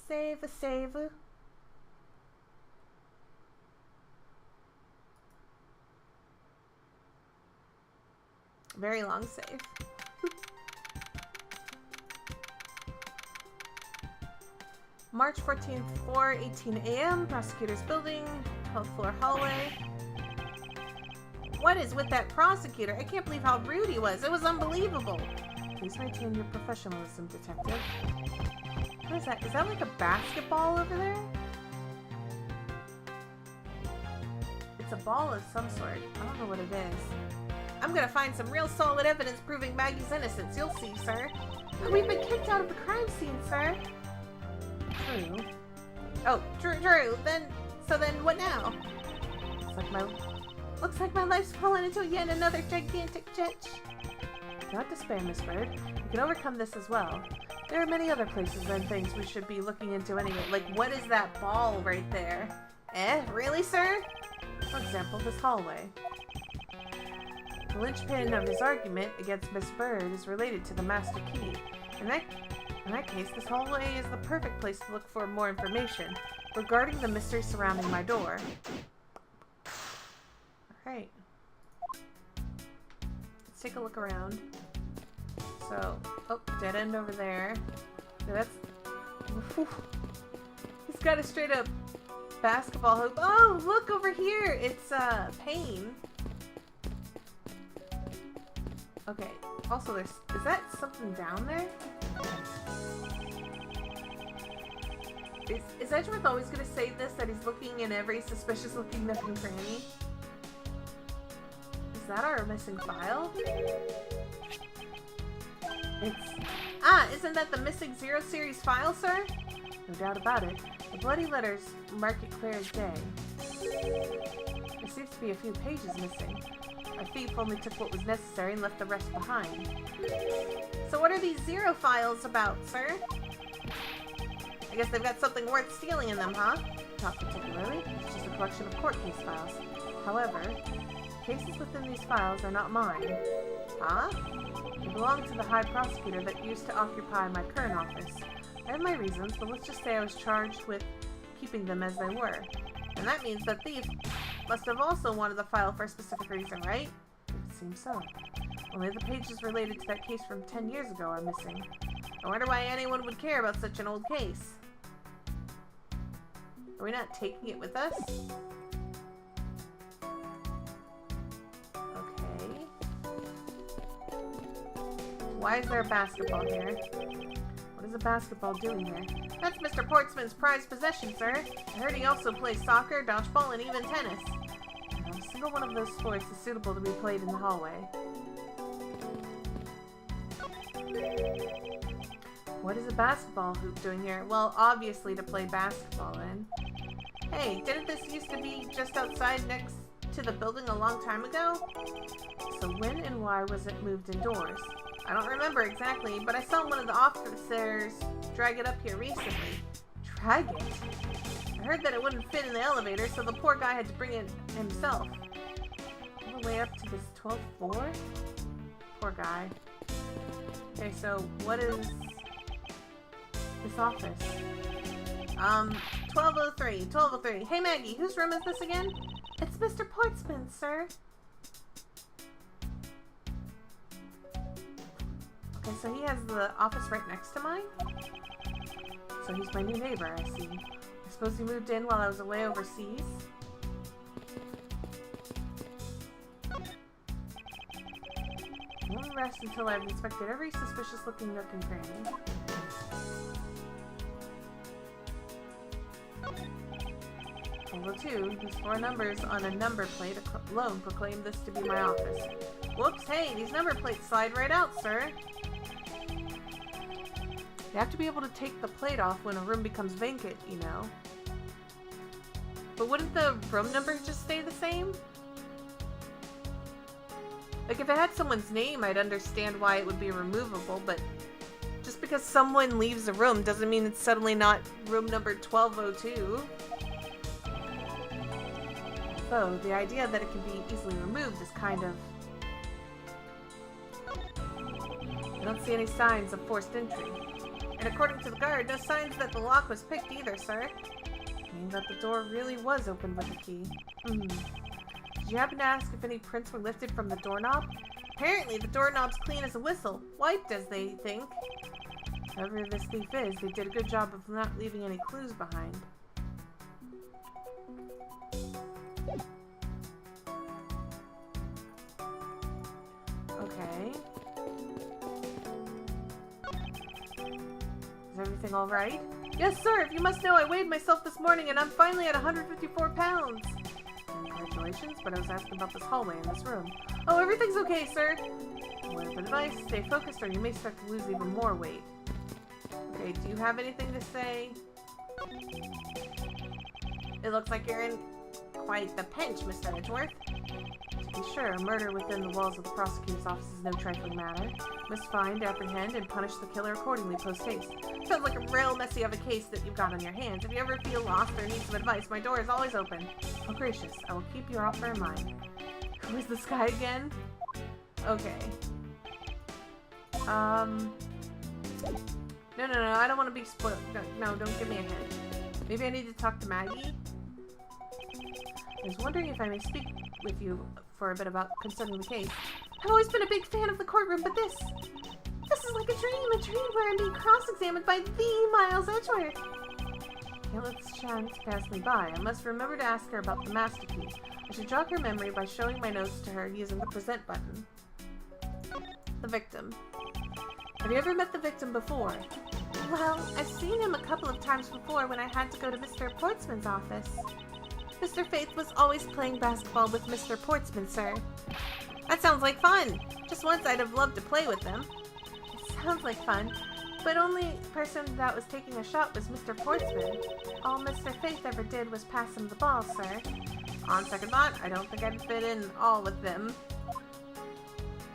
Save. Very long save. March 14th, 4:18 a.m. Prosecutor's building, 12th floor hallway. What is with that prosecutor? I can't believe how rude he was. It was unbelievable. Please maintain your professionalism, detective. What is that? Is that like a basketball over there? It's a ball of some sort. I don't know what it is. I'm gonna find some real solid evidence proving Maggie's innocence. You'll see, sir. We've been kicked out of the crime scene, sir. True. Oh, true. So then what now? Looks like my life's fallen into yet another gigantic ditch. Do not despair, Miss Bird. We can overcome this as well. There are many other places and things we should be looking into anyway. Like, what is that ball right there? Really, sir? For example, this hallway. The linchpin of his argument against Miss Bird is related to the master key. In that case, this hallway is the perfect place to look for more information regarding the mystery surrounding my door. Alright. Let's take a look around. So, oh, dead end over there. Yeah, that's... Whew. He's got a straight up basketball hoop. Oh, look over here! It's, Pain. Okay, also is that something down there? Is Edgeworth always gonna say this, that he's looking in every suspicious looking nook and cranny? Is that our missing file? Isn't that the missing 0 series file, sir? No doubt about it. The bloody letters mark it clear as day. There seems to be a few pages missing. A thief only took what was necessary and left the rest behind. So what are these 0 files about, sir? I guess they've got something worth stealing in them, huh? Not particularly. It's just a collection of court case files. However, cases within these files are not mine. Huh? They belong to the High Prosecutor that used to occupy my current office. I have my reasons, but let's just say I was charged with keeping them as they were. And that means the thief must have also wanted the file for a specific reason, right? It seems so. Only the pages related to that case from 10 years ago are missing. I wonder why anyone would care about such an old case. Are we not taking it with us? Okay. Why is there a basketball here? What is a basketball doing here? That's Mr. Portsman's prized possession, sir. I heard he also plays soccer, dodgeball, and even tennis. Not a single one of those sports is suitable to be played in the hallway. What is a basketball hoop doing here? Well, obviously to play basketball in. Hey, didn't this used to be just outside next to the building a long time ago? So when and why was it moved indoors? I don't remember exactly, but I saw one of the officers drag it up here recently. Drag it? I heard that it wouldn't fit in the elevator, so the poor guy had to bring it himself. All the way up to this 12th floor? Poor guy. Okay, so what is this office? 1203. Hey Maggie, whose room is this again? It's Mr. Portsman's, sir. Okay, so he has the office right next to mine? So he's my new neighbor, I see. I suppose he moved in while I was away overseas? I won't rest until I've inspected every suspicious-looking nook and cranny. Level 2, these 4 numbers on a number plate alone proclaim this to be my office. Whoops, hey, these number plates slide right out, sir. You have to be able to take the plate off when a room becomes vacant, you know. But wouldn't the room number just stay the same? Like, if it had someone's name, I'd understand why it would be removable, but just because someone leaves a room doesn't mean it's suddenly not room number 1202. So, the idea that it can be easily removed is kind of... I don't see any signs of forced entry. And according to the guard, no signs that the lock was picked either, sir. Meaning that the door really was opened with a key. Did you happen to ask if any prints were lifted from the doorknob? Apparently, the doorknob's clean as a whistle. Wiped, as they think. Whoever this thief is, they did a good job of not leaving any clues behind. Okay. Is everything alright? Yes, sir! If you must know, I weighed myself this morning and I'm finally at 154 pounds! Congratulations, but I was asking about this hallway in this room. Oh, everything's okay, sir! Word of advice, stay focused or you may start to lose even more weight. Okay, do you have anything to say? It looks like you're in quite the pinch, Mr. Edgeworth. To be sure, murder within the walls of the prosecutor's office is no trifling matter. Must find, apprehend, and punish the killer accordingly post-haste. Sounds like a real messy of a case that you've got on your hands. If you ever feel lost or need some advice, my door is always open. Oh gracious, I will keep your offer in mind. Who is this guy again? Okay. No, I don't want to be spoiled. No, don't give me a hint. Maybe I need to talk to Maggie? I was wondering if I may speak with you for a bit about concerning the case. I've always been a big fan of the courtroom, but this is like a dream where I'm being cross-examined by the Miles Edgeworth. Can't let this chance pass me by. I must remember to ask her about the master key. I should jog her memory by showing my notes to her using the present button. The victim. Have you ever met the victim before? Well, I've seen him a couple of times before when I had to go to Mr. Portsman's office. Mr. Faith was always playing basketball with Mr. Portsman, sir. That sounds like fun! Just once I'd have loved to play with them. It sounds like fun, but only person that was taking a shot was Mr. Portsman. All Mr. Faith ever did was pass him the ball, sir. On second thought, I don't think I'd fit in all with them.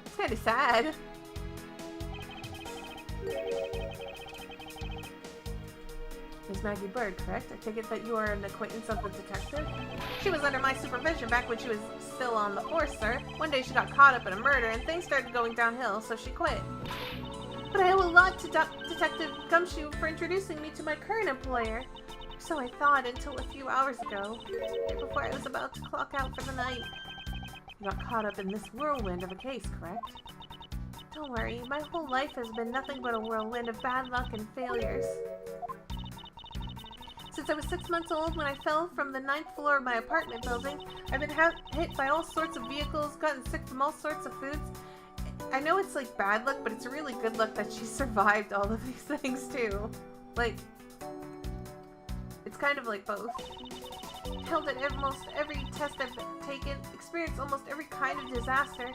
It's kinda sad. Miss Maggie Bird, correct? I take it that you are an acquaintance of the detective? She was under my supervision back when she was still on the force, sir. One day she got caught up in a murder and things started going downhill, so she quit. But I owe a lot to Detective Gumshoe for introducing me to my current employer. So I thought until a few hours ago, right before I was about to clock out for the night. You got caught up in this whirlwind of a case, correct? Don't worry, my whole life has been nothing but a whirlwind of bad luck and failures. Since I was 6 months old when I fell from the 9th floor of my apartment building, I've been hit by all sorts of vehicles, gotten sick from all sorts of foods. I know it's like bad luck, but it's really good luck that she survived all of these things too. Like, it's kind of like both. Held at almost every test I've taken, experienced almost every kind of disaster,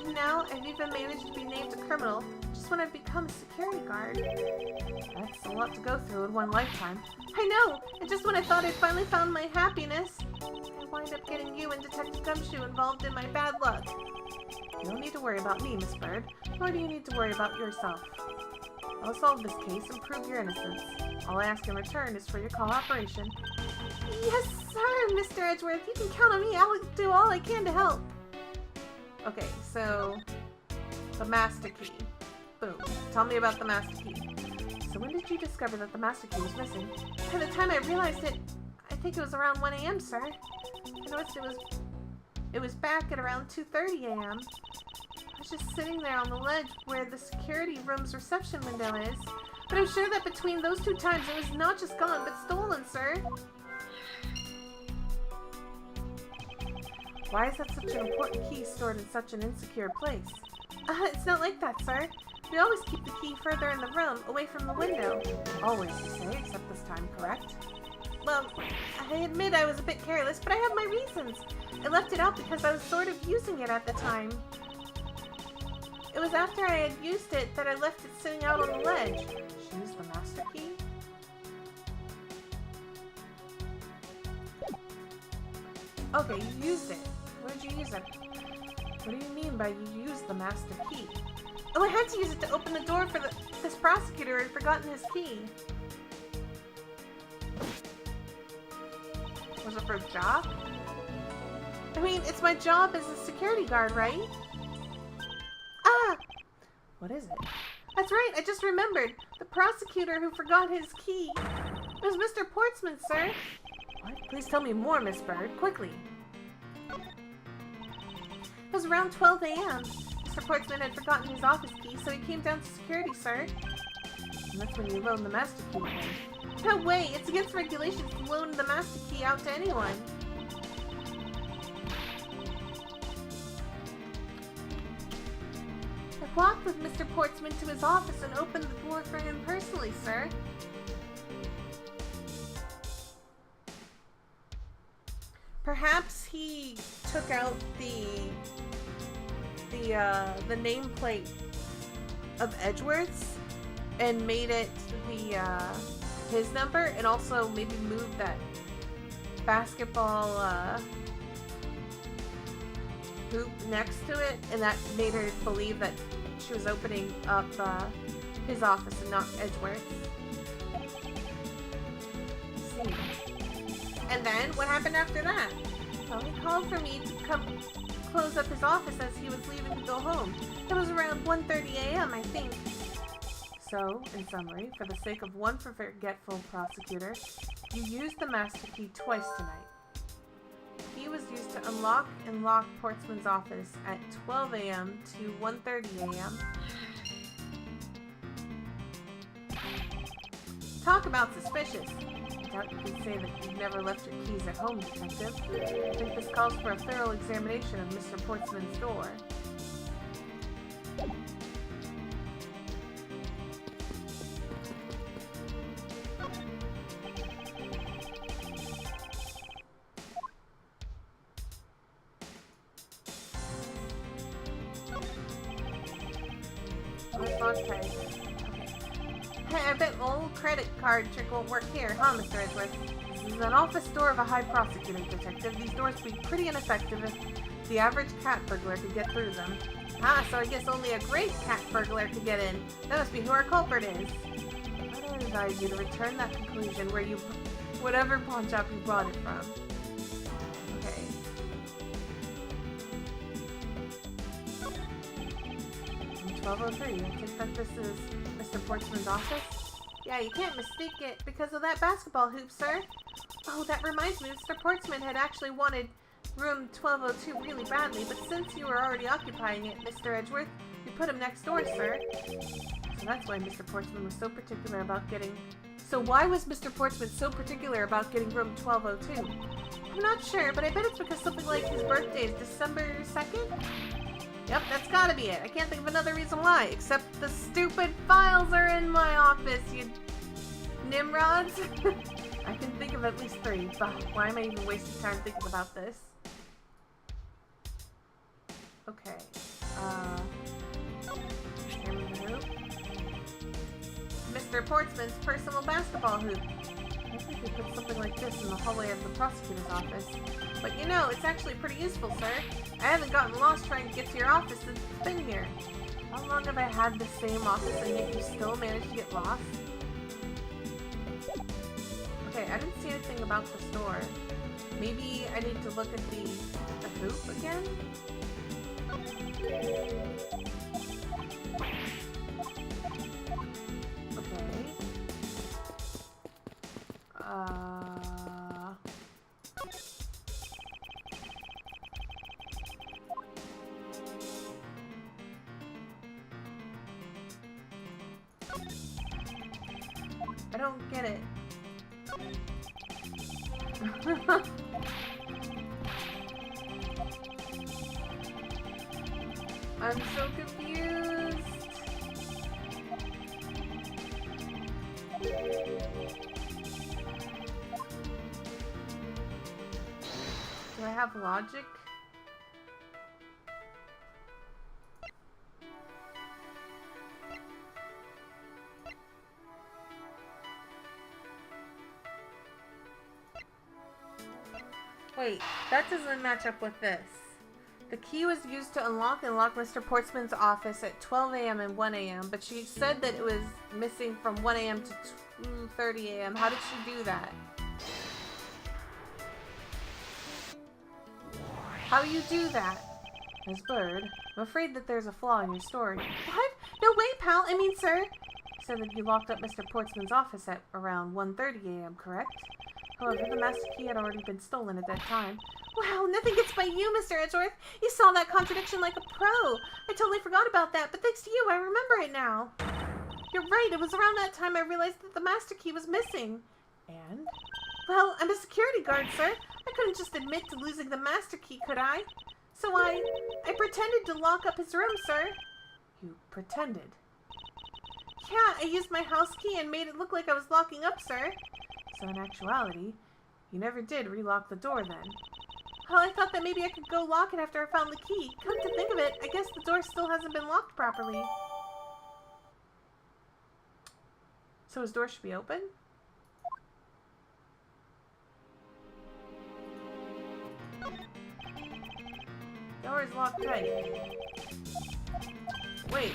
and now I've even managed to be named a criminal just when I've become a security guard. That's a lot to go through in one lifetime. I know! And just when I thought I'd finally found my happiness, I wind up getting you and Detective Gumshoe involved in my bad luck. You don't need to worry about me, Miss Bird, nor do you need to worry about yourself. I'll solve this case and prove your innocence. All I ask in return is for your cooperation. Yes, sir, Mr. Edgeworth. You can count on me. I'll do all I can to help. Okay, so the master key. Boom. Tell me about the master key. So when did you discover that the master key was missing? By the time I realized it, I think it was around 1 a.m., sir. I noticed it was back at around 2:30 a.m. I was just sitting there on the ledge where the security room's reception window is. But I'm sure that between those 2 times it was not just gone, but stolen, sir. Why is that such an important key stored in such an insecure place? It's not like that, sir. We always keep the key further in the room, away from the window. Always, you say, except this time, correct? Well, I admit I was a bit careless, but I have my reasons. I left it out because I was sort of using it at the time. It was after I had used it that I left it sitting out on the ledge. She used the master key? Okay, you used it. Where did you use it? What do you mean by you used the master key? Oh, I had to use it to open the door for this prosecutor who had forgotten his key. Was it for a job? I mean, it's my job as a security guard, right? Ah! What is it? That's right, I just remembered. The prosecutor who forgot his key. It was Mr. Portsman, sir. What? Please tell me more, Miss Bird, quickly. It was around 12 a.m. Mr. Portsman had forgotten his office key, so he came down to security, sir. And that's when you loaned the master key away. No way! It's against regulations to loan the master key out to anyone. I walked with Mr. Portsman to his office and opened the door for him personally, sir. Perhaps he took out the nameplate of Edgeworth's and made it his number, and also maybe moved that basketball hoop next to it, and that made her believe that she was opening up his office and not Edgeworth's. Let's see. And then, what happened after that? Well, he called for me to come close up his office as he was leaving to go home. That was around 1:30 a.m., I think. So, in summary, for the sake of one forgetful prosecutor, you used the master key twice tonight. The key was used to unlock and lock Portsman's office at 12 a.m. to 1:30 a.m. Talk about suspicious. I doubt you can say that you've never left your keys at home, Detective. I think this calls for a thorough examination of Mr. Portsman's door. Okay. Hey, I bet old credit card trick won't work here, huh, Mr. Edgeworth? This is an office door of a high prosecutor, Detective. These doors would be pretty ineffective if the average cat burglar could get through them. Ah, so I guess only a great cat burglar could get in. That must be who our culprit is. I advise you to return that conclusion where you... whatever pawn shop you brought it from. Okay. 1203. I think that this is Mr. Portsman's office. Yeah, you can't mistake it because of that basketball hoop, sir. Oh, that reminds me, Mr. Portsman had actually wanted room 1202 really badly, but since you were already occupying it, Mr. Edgeworth, we put him next door, sir. So that's why Mr. Portsman was so particular about getting... So why was Mr. Portsman so particular about getting room 1202? I'm not sure, but I bet it's because something like his birthday is December 2nd? Yep, that's gotta be it. I can't think of another reason why, except the stupid files are in my office, you nimrods. I can think of at least 3, but why am I even wasting time thinking about this? Okay, Mr. Portsman's personal basketball hoop. I think we put something like this in the hallway of the prosecutor's office. But you know, it's actually pretty useful, sir. I haven't gotten lost trying to get to your office since it's been here. How long have I had the same office and yet you still managed to get lost? Okay, I didn't see anything about the store. Maybe I need to look at the hoop again? Okay. I don't get it. I'm so confused. Do I have logic? Wait, that doesn't match up with this. The key was used to unlock and lock Mr. Portsman's office at 12 a.m. and 1 a.m., but she said that it was missing from 1 a.m. to 2:30 a.m. How did she do that? How do you do that? Ms. Bird, I'm afraid that there's a flaw in your story. What? No way, pal. I mean, sir. You said that you locked up Mr. Portsman's office at around 1:30 a.m., correct? However, the master key had already been stolen at that time. Wow, nothing gets by you, Mr. Edgeworth. You saw that contradiction like a pro. I totally forgot about that, but thanks to you, I remember it now. You're right, it was around that time I realized that the master key was missing. And? Well, I'm a security guard, sir. I couldn't just admit to losing the master key, could I? So I pretended to lock up his room, sir. You pretended? Yeah, I used my house key and made it look like I was locking up, sir. So in actuality, you never did relock the door then. Well, I thought that maybe I could go lock it after I found the key. Come to think of it, I guess the door still hasn't been locked properly. So his door should be open? Door is locked tight. Wait.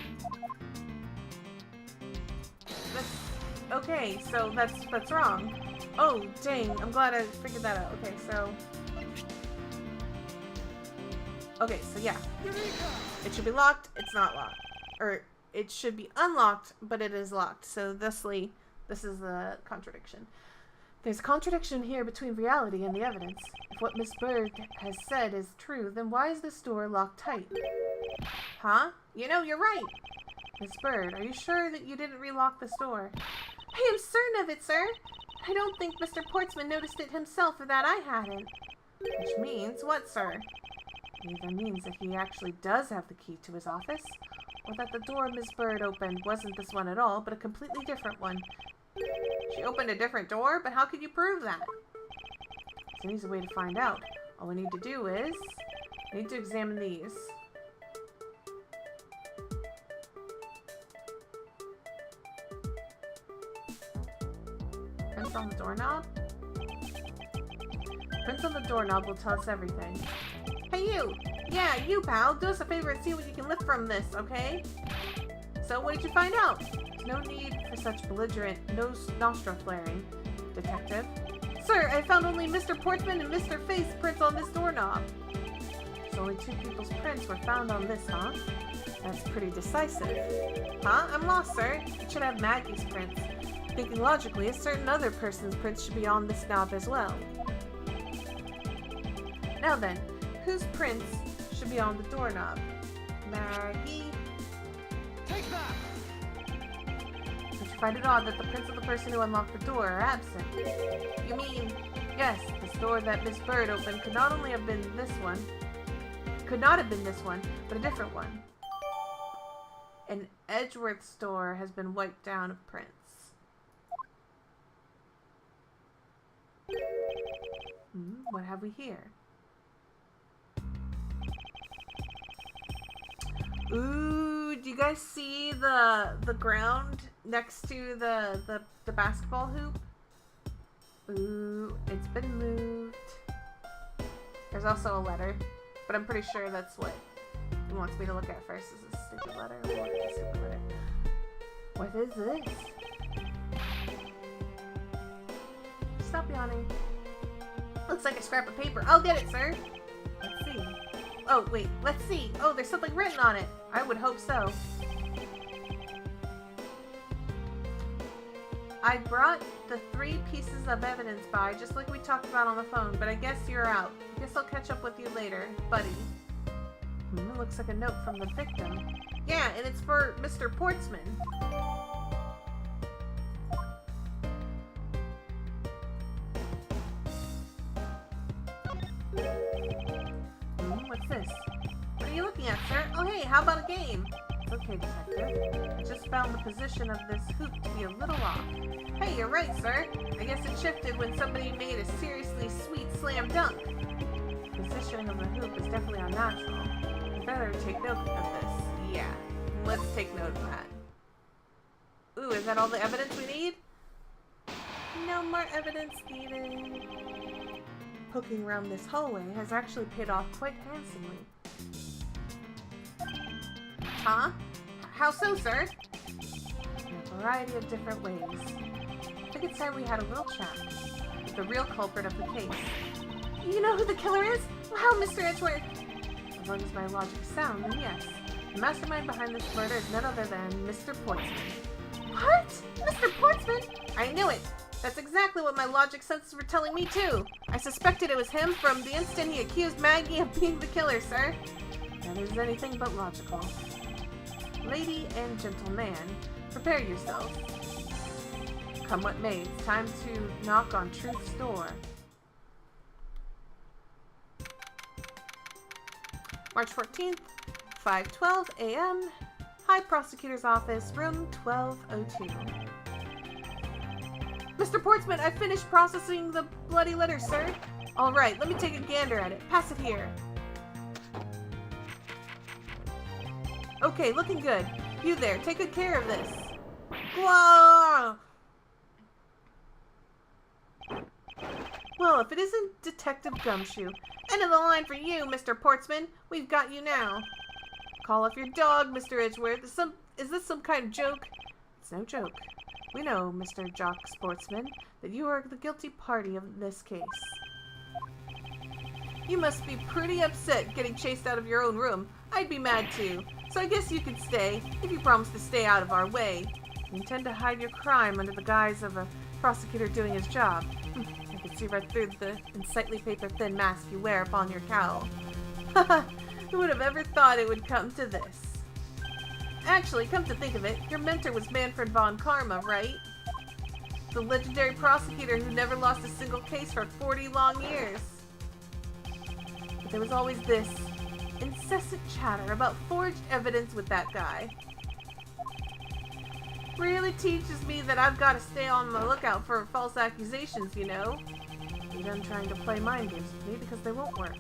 Okay, so that's wrong. Oh, dang. I'm glad I figured that out. Okay, so yeah. It should be locked. It's not locked. Or it should be unlocked, but it is locked. So thusly, this is the contradiction. There's a contradiction here between reality and the evidence. If what Miss Bird has said is true, then why is this door locked tight? Huh? You know, you're right. Miss Bird, are you sure that you didn't relock this door? I am certain of it, sir. I don't think Mr. Portsman noticed it himself, or that I hadn't. Which means what, sir? It either means that he actually does have the key to his office, or that the door Miss Bird opened wasn't this one at all, but a completely different one. She opened a different door? But how could you prove that? There's an easy way to find out. All we need to do is... we need to examine these. Prints on the doorknob? Prints on the doorknob will tell us everything. Hey you! Yeah, you pal! Do us a favor and see what you can lift from this, okay? So what did you find out? There's no need for such belligerent, nostril flaring, detective. Sir, I found only Mr. Portsman and Mr. Face prints on this doorknob. So only two people's prints were found on this, huh? That's pretty decisive. Huh? I'm lost, sir. It should have Maggie's prints. Thinking logically, a certain other person's prints should be on this knob as well. Now then, whose prints should be on the doorknob? Maggie? Take that! Don't you find it odd that the prints of the person who unlocked the door are absent? You mean, yes, this door that Miss Bird opened could not only have been this one, but a different one. An Edgeworth's door has been wiped down of prints. What have we here? Ooh, do you guys see the ground next to the basketball hoop? Ooh, it's been moved. There's also a letter, but I'm pretty sure that's what he wants me to look at first. Is a stupid letter. We'll look at the stupid letter. What is this? Stop yawning. Looks like a scrap of paper. I'll get it, sir. Let's see. Oh, wait. Let's see. Oh, there's something written on it. I would hope so. I brought the 3 pieces of evidence by, just like we talked about on the phone, but I guess you're out. Guess I'll catch up with you later, buddy. It looks like a note from the victim. Yeah, and it's for Mr. Portsman. What's this? What are you looking at, sir? Oh, hey, how about a game? Okay, detective. I just found the position of this hoop to be a little off. Hey, you're right, sir. I guess it shifted when somebody made a seriously sweet slam dunk. The positioning of the hoop is definitely unnatural. I better take note of this. Yeah, let's take note of that. Ooh, is that all the evidence we need? No more evidence needed. Poking around this hallway has actually paid off quite handsomely. Huh? How so, sir? In a variety of different ways. I think it's time we had a little chat with the real culprit of the case. You know who the killer is? Wow, Mr. Edgeworth! As long as my logic is sound, then yes. The mastermind behind this murder is none other than Mr. Portsman. What? Mr. Portsman? I knew it! That's exactly what my logic senses were telling me too! I suspected it was him from the instant he accused Maggie of being the killer, sir. That is anything but logical. Lady and gentleman, prepare yourselves. Come what may, it's time to knock on Truth's door. March 14th, 5:12 a.m. High Prosecutor's Office, room 1202. Mr. Portsman, I finished processing the bloody letter, sir. All right, let me take a gander at it. Pass it here. Okay, looking good. You there, take good care of this. Whoa! Well, if it isn't Detective Gumshoe. End of the line for you, Mr. Portsman. We've got you now. Call off your dog, Mr. Edgeworth. Is this some kind of joke? It's no joke. We know, Mr. Jock Sportsman, that you are the guilty party of this case. You must be pretty upset getting chased out of your own room. I'd be mad too. So I guess you could stay, if you promise to stay out of our way. You intend to hide your crime under the guise of a prosecutor doing his job. I can see right through the unsightly paper-thin mask you wear upon your cowl. Haha, who would have ever thought it would come to this? Actually, come to think of it, your mentor was Manfred von Karma, right? The legendary prosecutor who never lost a single case for 40 long years. But there was always this incessant chatter about forged evidence with that guy. Really teaches me that I've got to stay on the lookout for false accusations, you know? You're done trying to play mind games with me because they won't work.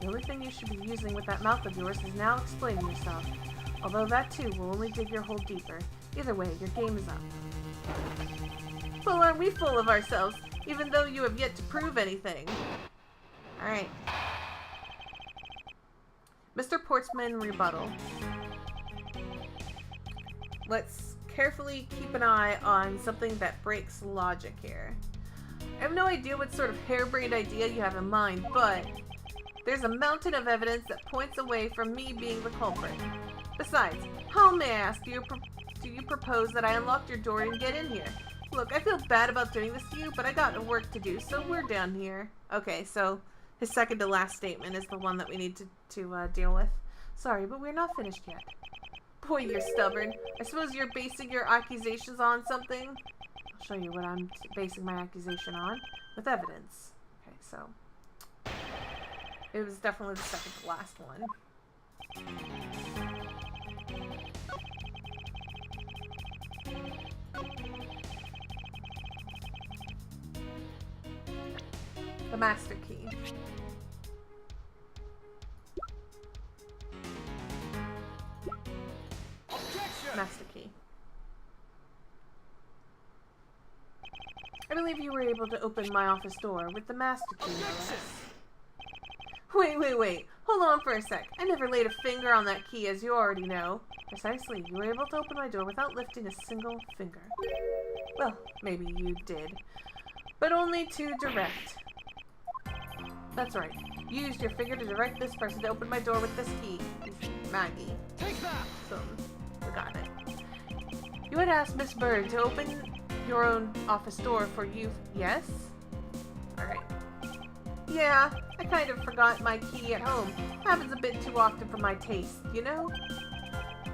The only thing you should be using with that mouth of yours is now explaining yourself. Although that too will only dig your hole deeper. Either way, your game is up. Well, aren't we full of ourselves, even though you have yet to prove anything? Alright. Mr. Portsman rebuttal. Let's carefully keep an eye on something that breaks logic here. I have no idea what sort of harebrained idea you have in mind, but there's a mountain of evidence that points away from me being the culprit. Besides, how, may I ask, do you propose that I unlock your door and get in here? Look, I feel bad about doing this to you, but I got work to do, so we're down here. Okay, so his second to last statement is the one that we need to deal with. Sorry, but we're not finished yet. Boy, you're stubborn. I suppose you're basing your accusations on something? I'll show you what I'm basing my accusation on, with evidence. Okay, so it was definitely the second to last one. The master key. Objection! Master key. I believe you were able to open my office door with the master key, no less. Wait. Hold on for a sec. I never laid a finger on that key, as you already know. Precisely, you were able to open my door without lifting a single finger. Well, maybe you did. But only to direct. That's right. You used your finger to direct this person to open my door with this key. Maggie. Take that! So, we got it. You had asked Miss Bird to open your own office door for you, yes? Alright. Yeah, I kind of forgot my key at home. Happens a bit too often for my taste, you know?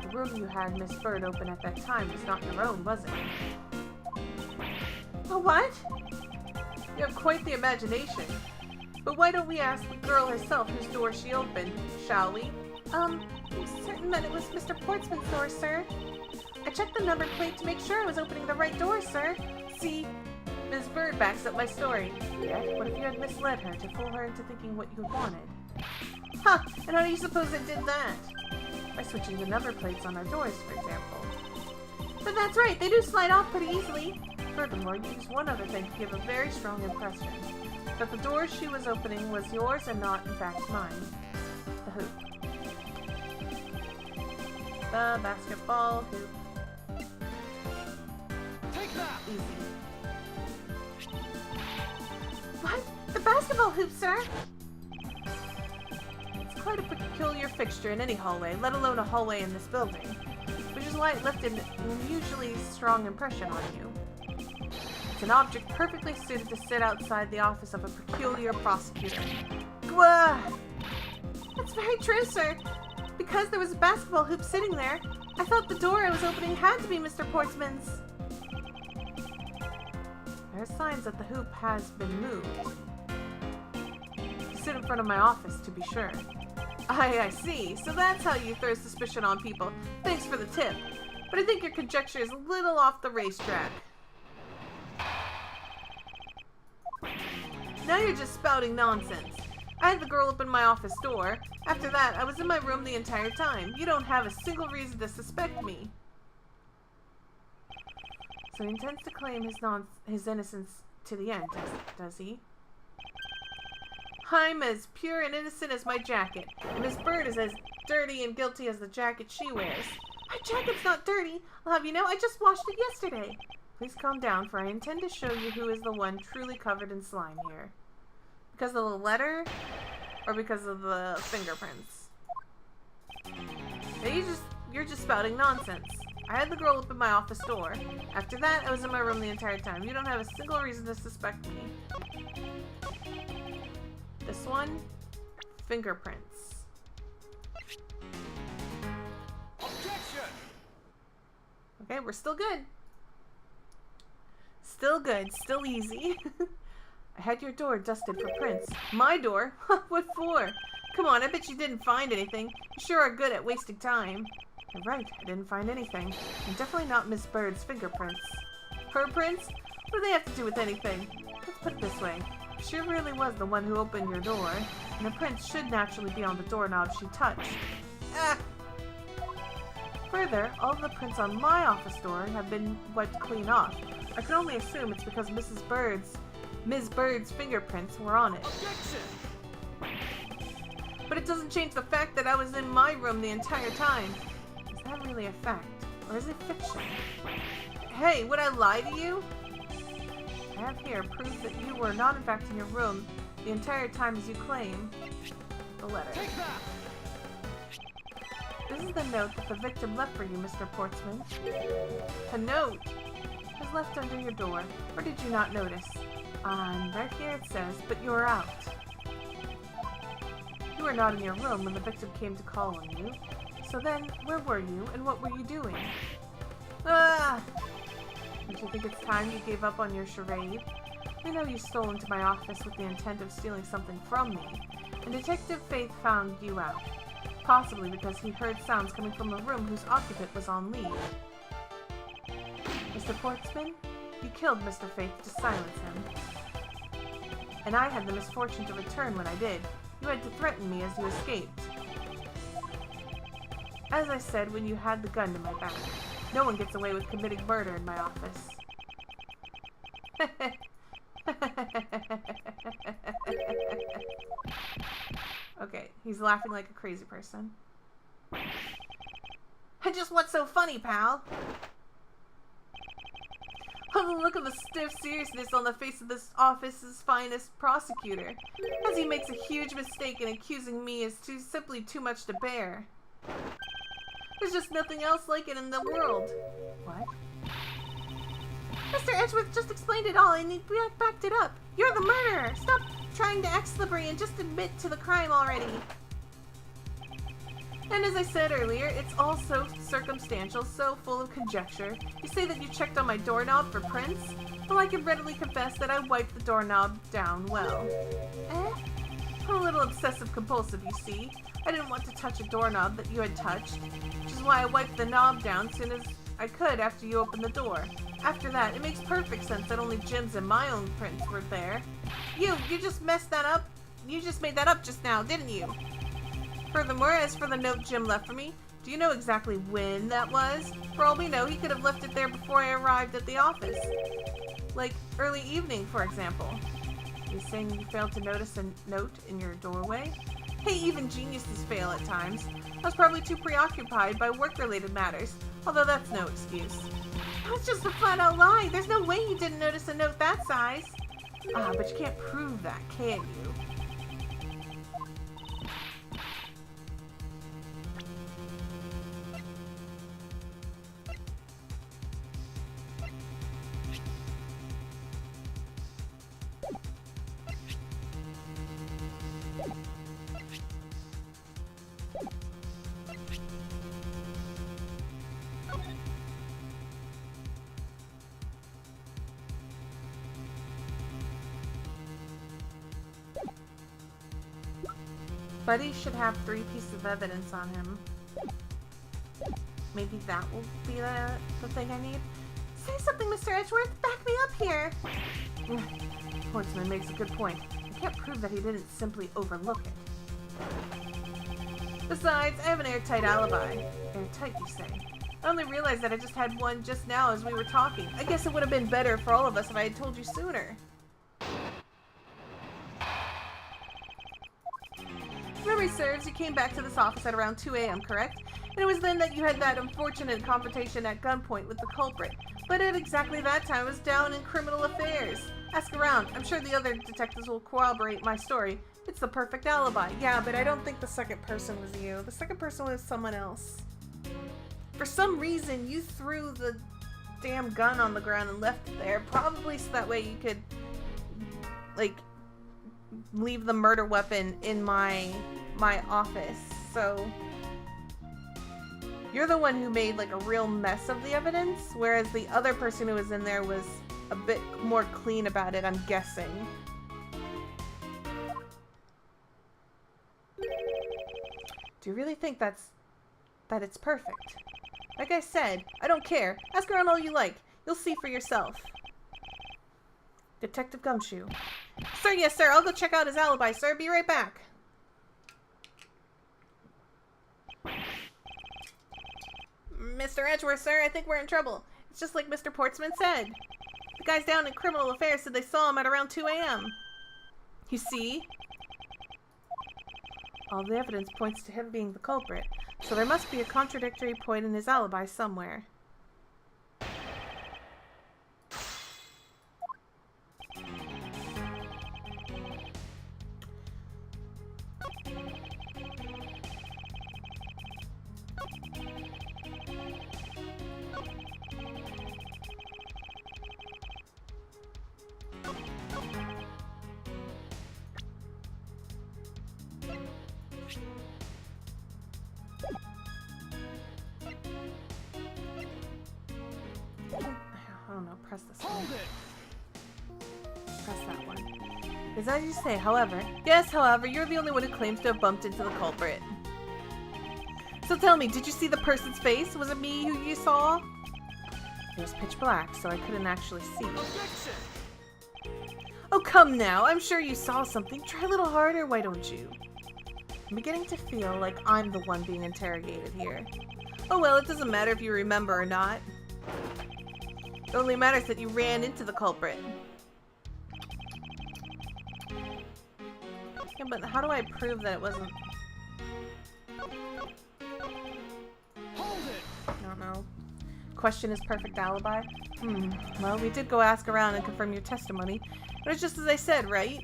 The room you had Miss Bird open at that time was not your own, was it? Oh, what? You have quite the imagination. But why don't we ask the girl herself whose door she opened, shall we? I'm certain that it was Mr. Portsman's door, sir. I checked the number plate to make sure I was opening the right door, sir. See, Miss Bird backs up my story. Yet, what if you had misled her to fool her into thinking what you wanted? Huh, and how do you suppose I did that? By switching the number plates on our doors, for example. But that's right, they do slide off pretty easily. Furthermore, you used one other thing to give a very strong impression. That the door she was opening was yours and not, in fact, mine. The hoop. The basketball hoop. Take that! Easy. What? The basketball hoop, sir? It's quite a peculiar fixture in any hallway, let alone a hallway in this building, which is why it left an unusually strong impression on you. It's an object perfectly suited to sit outside the office of a peculiar prosecutor. Gwa! That's very true, sir. Because there was a basketball hoop sitting there, I thought the door I was opening had to be Mr. Portsman's. There are signs that the hoop has been moved. You sit in front of my office, to be sure. I see. So that's how you throw suspicion on people. Thanks for the tip. But I think your conjecture is a little off the racetrack. Now you're just spouting nonsense. I had the girl open my office door. After that, I was in my room the entire time. You don't have a single reason to suspect me. So he intends to claim his innocence to the end, does he? I'm as pure and innocent as my jacket. And Miss Bird is as dirty and guilty as the jacket she wears. My jacket's not dirty. I'll have you know, I just washed it yesterday. Please calm down, for I intend to show you who is the one truly covered in slime here. Because of the letter? Or because of the fingerprints? Now you're just spouting nonsense. I had the girl open my office door. After that, I was in my room the entire time. You don't have a single reason to suspect me. This one? Fingerprints. Objection! Okay, we're still good. Still good. Still easy. I had your door dusted for prints. My door? What for? Come on, I bet you didn't find anything. You sure are good at wasting time. You're right, I didn't find anything. And definitely not Miss Bird's fingerprints. Her prints? What do they have to do with anything? Let's put it this way. She really was the one who opened your door, and the prints should naturally be on the doorknob she touched. Ah! Further, all of the prints on my office door have been wiped clean off. I can only assume it's because Ms. Bird's fingerprints were on it. Objection! But it doesn't change the fact that I was in my room the entire time. Is that really a fact? Or is it fiction? Hey, would I lie to you? I have here proof that you were not in fact in your room the entire time as you claim. The letter. Take that! This is the note that the victim left for you, Mr. Portsman. A note? It was left under your door. Or did you not notice? Right here it says, but you were out. You were not in your room when the victim came to call on you. So then, where were you, and what were you doing? Ah! Don't you think it's time you gave up on your charade? I know you stole into my office with the intent of stealing something from me, and Detective Faith found you out. Possibly because he heard sounds coming from a room whose occupant was on leave. Mr. Portsman, you killed Mr. Faith to silence him. And I had the misfortune to return when I did. You had to threaten me as you escaped. As I said when you had the gun to my back, no one gets away with committing murder in my office. Okay, he's laughing like a crazy person. And just what's so funny, pal? Oh, the look of the stiff seriousness on the face of this office's finest prosecutor, as he makes a huge mistake in accusing me is simply too much to bear. There's just nothing else like it in the world. What? Mr. Edgeworth just explained it all and he backed it up. You're the murderer! Stop trying to act slippery and just admit to the crime already. And as I said earlier, it's all so circumstantial, so full of conjecture. You say that you checked on my doorknob for prints? Well, I can readily confess that I wiped the doorknob down well. I'm a little obsessive-compulsive, you see. I didn't want to touch a doorknob that you had touched, which is why I wiped the knob down as soon as I could after you opened the door. After that, it makes perfect sense that only Jim's and my own prints were there. You just messed that up? You just made that up just now, didn't you? Furthermore, as for the note Jim left for me, do you know exactly when that was? For all we know, he could have left it there before I arrived at the office. Like, early evening, for example. Are you saying you failed to notice a note in your doorway? Hey, even geniuses fail at times. I was probably too preoccupied by work-related matters, although that's no excuse. That's just a flat-out lie. There's no way you didn't notice a note that size. But you can't prove that, can you? Buddy should have 3 pieces of evidence on him. Maybe that will be the thing I need. Say something, Mr. Edgeworth! Back me up here! Portsman makes a good point. I can't prove that he didn't simply overlook it. Besides, I have an airtight alibi. Airtight, you say? I only realized that I just had one just now as we were talking. I guess it would have been better for all of us if I had told you sooner. Memory serves, you came back to this office at around 2 a.m., correct? And it was then that you had that unfortunate confrontation at gunpoint with the culprit. But at exactly that time, I was down in criminal affairs. Ask around. I'm sure the other detectives will corroborate my story. It's the perfect alibi. Yeah, but I don't think the second person was you. The second person was someone else. For some reason, you threw the damn gun on the ground and left it there. Probably so that way you could, like, leave the murder weapon in my office. So you're the one who made like a real mess of the evidence, whereas the other person who was in there was a bit more clean about it, I'm guessing. Do you really think that it's perfect? Like I said, I don't care. Ask around all you like. You'll see for yourself. Detective Gumshoe. Sir, yes, sir. I'll go check out his alibi, sir. Be right back. Mr. Edgeworth, sir, I think we're in trouble. It's just like Mr. Portsman said. The guys down in criminal affairs said they saw him at around 2 a.m. You see? All the evidence points to him being the culprit, so there must be a contradictory point in his alibi somewhere. I don't know, press this one. Press that one. Is that you say, however? Yes, however, you're the only one who claims to have bumped into the culprit. So tell me, did you see the person's face? Was it me who you saw? It was pitch black, so I couldn't actually see. Objection! Oh, come now. I'm sure you saw something. Try a little harder, why don't you? I'm beginning to feel like I'm the one being interrogated here. Oh well, it doesn't matter if you remember or not. It only matters that you ran into the culprit. Yeah, but how do I prove that it wasn't? Hold it! I don't know. Question his perfect alibi? Well, we did go ask around and confirm your testimony. But it's just as I said, right?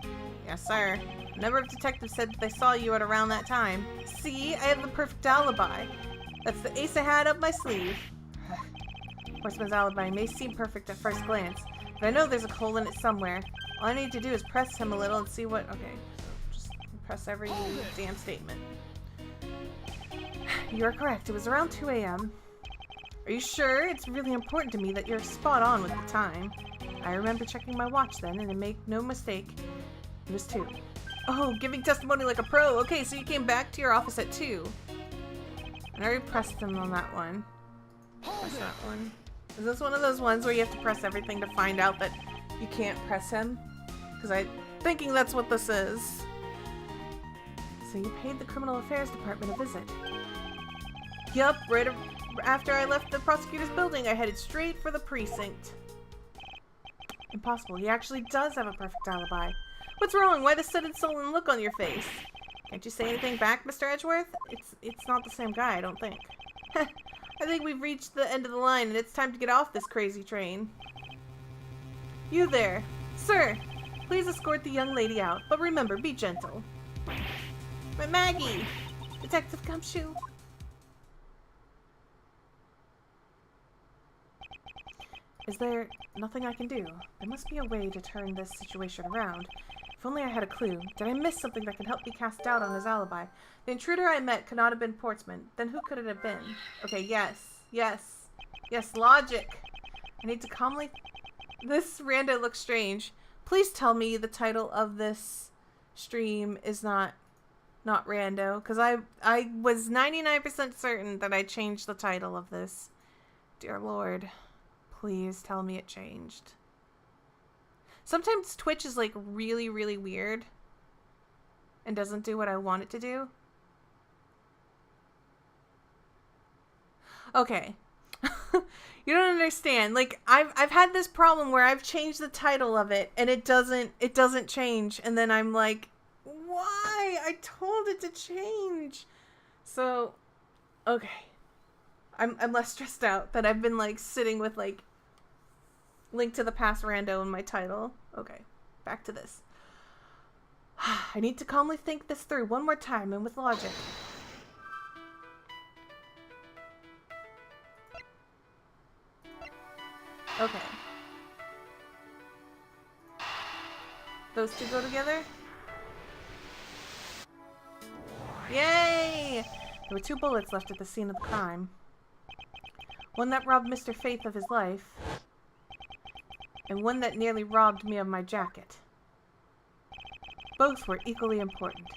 Yes, sir. A number of detectives said that they saw you at around that time. See? I have the perfect alibi. That's the ace I had up my sleeve. Horseman's alibi may seem perfect at first glance, but I know there's a hole in it somewhere. All I need to do is press him a little and see what... Okay, so just press every damn statement. You are correct. It was around 2 a.m. Are you sure? It's really important to me that you're spot on with the time. I remember checking my watch then, and to make no mistake, it was 2. Oh, giving testimony like a pro. Okay, so you came back to your office at 2. I already pressed him on that one. Press that one. Is this one of those ones where you have to press everything to find out that you can't press him? Because I'm thinking that's what this is. So you paid the Criminal Affairs Department a visit. Yup, right after I left the prosecutor's building, I headed straight for the precinct. Impossible. He actually does have a perfect alibi. What's wrong? Why the sudden sullen look on your face? Can't you say anything back, Mr. Edgeworth? It's not the same guy, I don't think. I think we've reached the end of the line and it's time to get off this crazy train. You there. Sir, please escort the young lady out, but remember, be gentle. But Maggie! Detective Gumshoe. Is there nothing I can do? There must be a way to turn this situation around. If only I had a clue. Did I miss something that can help me cast doubt on his alibi? The intruder I met could not have been Portsman. Then who could it have been? Okay, yes. Yes. Yes, logic. I need to calmly... This Randa looks strange. Please tell me the title of this stream is not not rando, because I was 99% certain that I changed the title of this. Dear Lord, please tell me it changed. Sometimes Twitch is like really, really weird and doesn't do what I want it to do. Okay. You don't understand. Like I've had this problem where I've changed the title of it and it doesn't change, and then I'm like, why? I told it to change. So, okay. I'm less stressed out that I've been like sitting with like Link to the Past rando in my title. Okay. Back to this. I need to calmly think this through one more time and with logic. Okay. Those two go together? Yay! There were 2 bullets left at the scene of the crime. One that robbed Mr. Faith of his life, and one that nearly robbed me of my jacket. Both were equally important.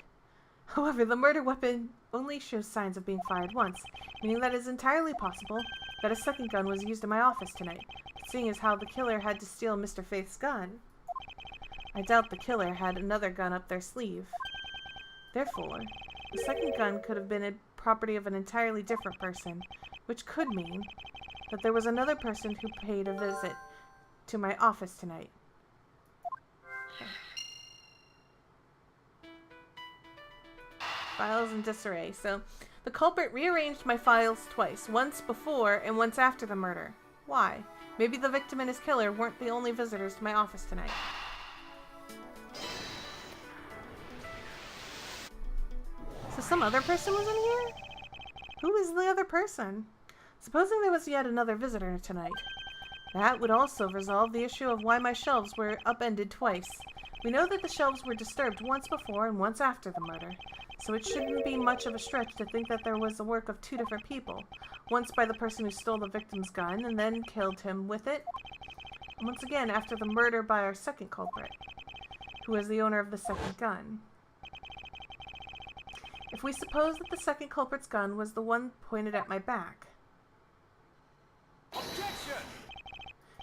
However, the murder weapon only shows signs of being fired once, meaning that it is entirely possible that a second gun was used in my office tonight. But seeing as how the killer had to steal Mr. Faith's gun, I doubt the killer had another gun up their sleeve. Therefore, the second gun could have been a property of an entirely different person, which could mean that there was another person who paid a visit to my office tonight. Files in disarray. So, the culprit rearranged my files twice, once before and once after the murder. Why? Maybe the victim and his killer weren't the only visitors to my office tonight. So some other person was in here? Who is the other person? Supposing there was yet another visitor tonight. That would also resolve the issue of why my shelves were upended twice. We know that the shelves were disturbed once before and once after the murder, so it shouldn't be much of a stretch to think that there was the work of 2 different people. Once by the person who stole the victim's gun and then killed him with it, and once again after the murder by our second culprit, who was the owner of the second gun. If we suppose that the second culprit's gun was the one pointed at my back. Objection!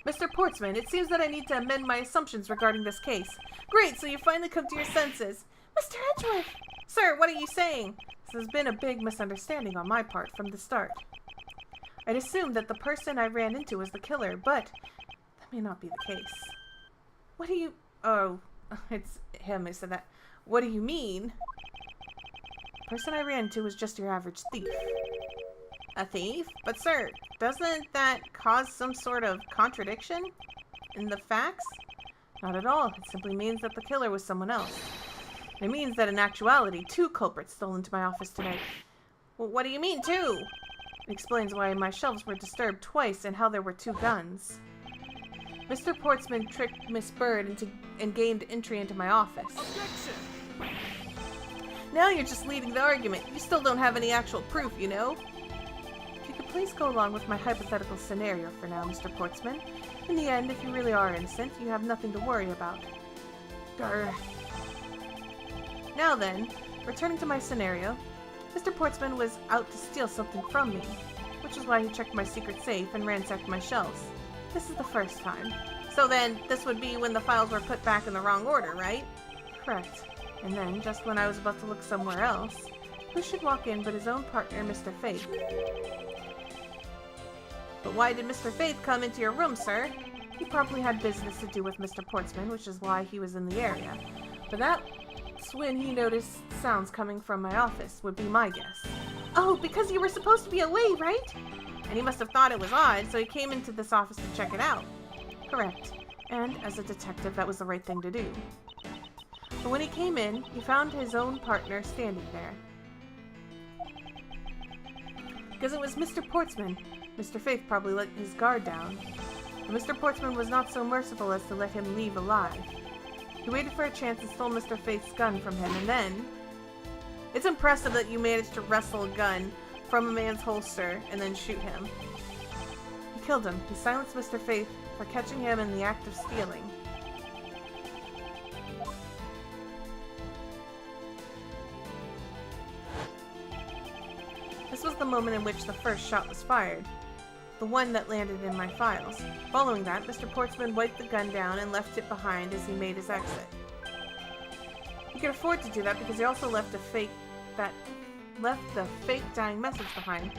Mr. Portsman, it seems that I need to amend my assumptions regarding this case. Great, so you finally come to your senses. Mr. Edgeworth! Sir, what are you saying? This has been a big misunderstanding on my part from the start. I'd assumed that the person I ran into was the killer, but that may not be the case. What do you... Oh, it's him who said that. What do you mean? The person I ran into was just your average thief. A thief? But sir, doesn't that cause some sort of contradiction in the facts? Not at all. It simply means that the killer was someone else. It means that in actuality, 2 culprits stole into my office tonight. Well, what do you mean, 2? It explains why my shelves were disturbed twice and how there were 2 guns. Mr. Portsman tricked Miss Bird and gained entry into my office. Objection! Now you're just leading the argument. You still don't have any actual proof, you know? If you could please go along with my hypothetical scenario for now, Mr. Portsman. In the end, if you really are innocent, you have nothing to worry about. Grr. Now then, returning to my scenario, Mr. Portsman was out to steal something from me, which is why he checked my secret safe and ransacked my shelves. This is the first time. So then, this would be when the files were put back in the wrong order, right? Correct. And then, just when I was about to look somewhere else, who should walk in but his own partner, Mr. Faith? But why did Mr. Faith come into your room, sir? He probably had business to do with Mr. Portsman, which is why he was in the area. But that's when he noticed sounds coming from my office, would be my guess. Oh, because you were supposed to be away, right? And he must have thought it was odd, so he came into this office to check it out. Correct. And as a detective, that was the right thing to do. But when he came in, he found his own partner standing there. Because it was Mr. Portsman. Mr. Faith probably let his guard down. But Mr. Portsman was not so merciful as to let him leave alive. He waited for a chance and stole Mr. Faith's gun from him, and then... It's impressive that you managed to wrestle a gun from a man's holster and then shoot him. He killed him. He silenced Mr. Faith for catching him in the act of stealing. This was the moment in which the first shot was fired, the one that landed in my files. Following that, Mr. Portsman wiped the gun down and left it behind as he made his exit. He could afford to do that because he also left the fake dying message behind.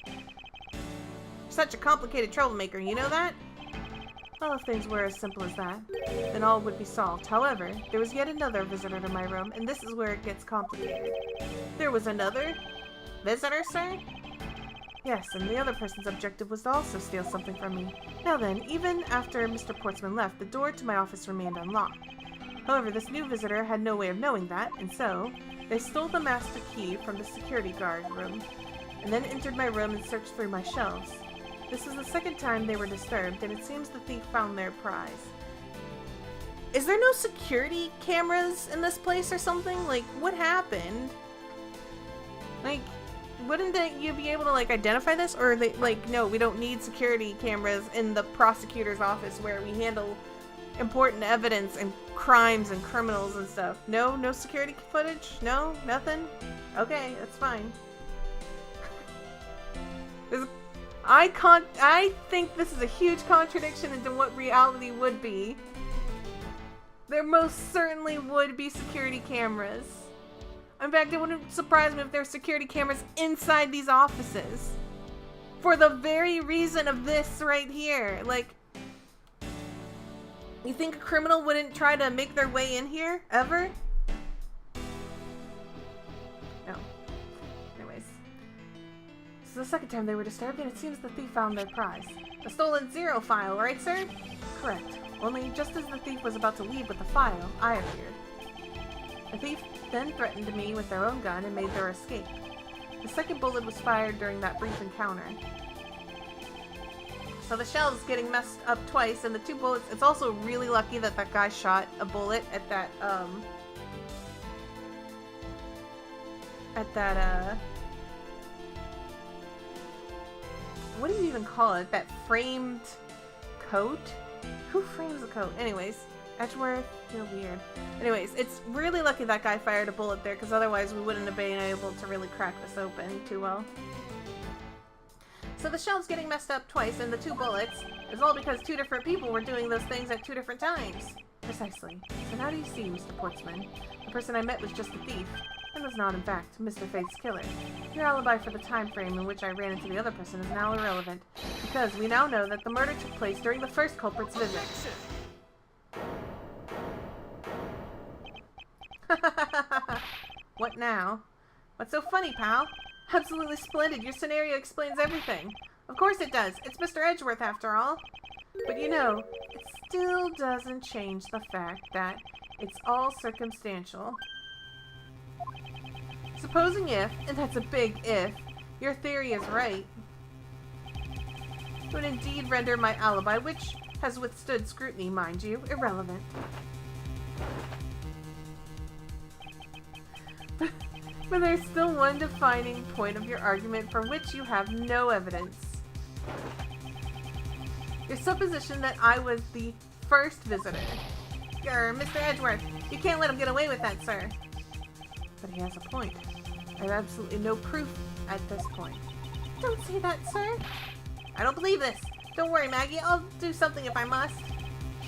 You're such a complicated troublemaker, you know that? Well, if things were as simple as that, then all would be solved. However, there was yet another visitor to my room, and this is where it gets complicated. There was another visitor, sir? Yes, and the other person's objective was to also steal something from me. Now then, even after Mr. Portsman left, the door to my office remained unlocked. However, this new visitor had no way of knowing that, and so they stole the master key from the security guard room, and then entered my room and searched through my shelves. This is the second time they were disturbed, and it seems the thief found their prize. Is there no security cameras in this place or something? Like, what happened? Like, wouldn't you be able to, like, identify this? Or, they, like, no, we don't need security cameras in the prosecutor's office where we handle important evidence and crimes and criminals and stuff. No? No security footage? No? Nothing? Okay, that's fine. I think this is a huge contradiction into what reality would be. There most certainly would be security cameras. In fact, it wouldn't surprise me if there were security cameras inside these offices. For the very reason of this right here. Like, you think a criminal wouldn't try to make their way in here? Ever? No. Anyways. This is the second time they were disturbed, and it seems the thief found their prize. The stolen 0 file, right, sir? Correct. Only just as the thief was about to leave with the file, I appeared. The thief then threatened me with their own gun and made their escape. The second bullet was fired during that brief encounter. So the shelves getting messed up twice, and the 2 bullets, it's also really lucky that that guy shot a bullet at that, what do you even call it? That framed coat? Who frames a coat? Anyways, Edgeworth, you're weird. Anyways, it's really lucky that guy fired a bullet there, because otherwise we wouldn't have been able to really crack this open too well. So the shelves getting messed up twice and the 2 bullets is all because 2 different people were doing those things at 2 different times. Precisely. So now do you see, Mr. Portsman? The person I met was just a thief, and was not, in fact, Mr. Faith's killer. Your alibi for the time frame in which I ran into the other person is now irrelevant, because we now know that the murder took place during the first culprit's visit. What now? What's so funny, pal? Absolutely splendid. Your scenario explains everything. Of course it does. It's Mr. Edgeworth, after all. But you know, it still doesn't change the fact that it's all circumstantial. Supposing if, and that's a big if, your theory is right, it would indeed render my alibi, which has withstood scrutiny, mind you, irrelevant. But there's still one defining point of your argument for which you have no evidence. Your supposition that I was the first visitor. Mr. Edgeworth, you can't let him get away with that, sir. But he has a point. I have absolutely no proof at this point. Don't say that, sir. I don't believe this. Don't worry, Maggie. I'll do something if I must.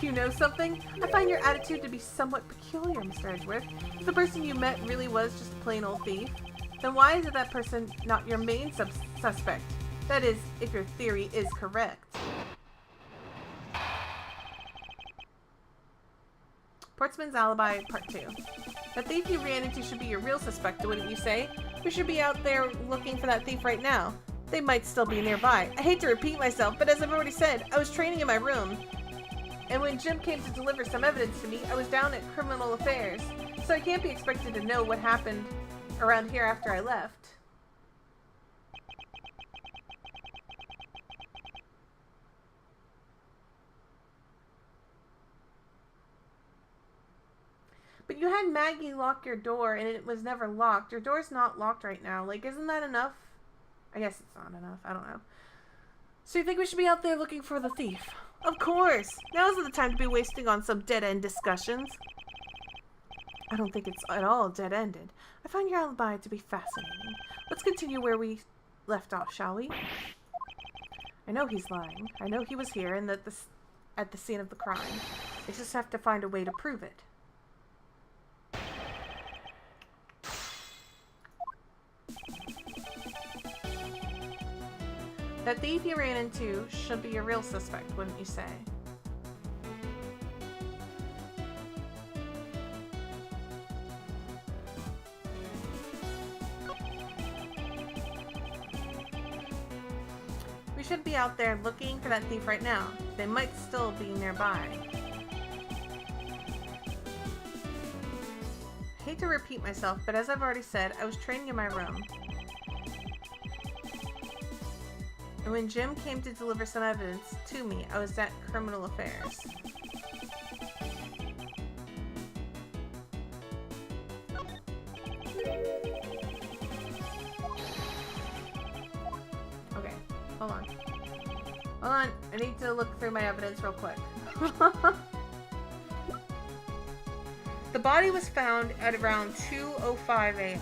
You know something? I find your attitude to be somewhat peculiar, Mr. Edgeworth. If the person you met really was just a plain old thief, then why is it that person not your main suspect? That is, if your theory is correct. Portsman's Alibi, Part 2. The thief you ran into should be your real suspect, wouldn't you say? We should be out there looking for that thief right now. They might still be nearby. I hate to repeat myself, but as I've already said, I was training in my room. And when Jim came to deliver some evidence to me, I was down at Criminal Affairs, so I can't be expected to know what happened around here after I left. But you had Maggie lock your door, and it was never locked. Your door's not locked right now. Like, isn't that enough? I guess it's not enough. I don't know. So you think we should be out there looking for the thief? Of course! Now's the time to be wasting on some dead-end discussions. I don't think it's at all dead-ended. I find your alibi to be fascinating. Let's continue where we left off, shall we? I know he's lying. I know he was here and that at the scene of the crime. I just have to find a way to prove it. That thief you ran into should be a real suspect, wouldn't you say? We should be out there looking for that thief right now. They might still be nearby. I hate to repeat myself, but as I've already said, I was training in my room. And when Jim came to deliver some evidence to me, I was at Criminal Affairs. Okay, hold on. Hold on, I need to look through my evidence real quick. The body was found at around 2:05 a.m.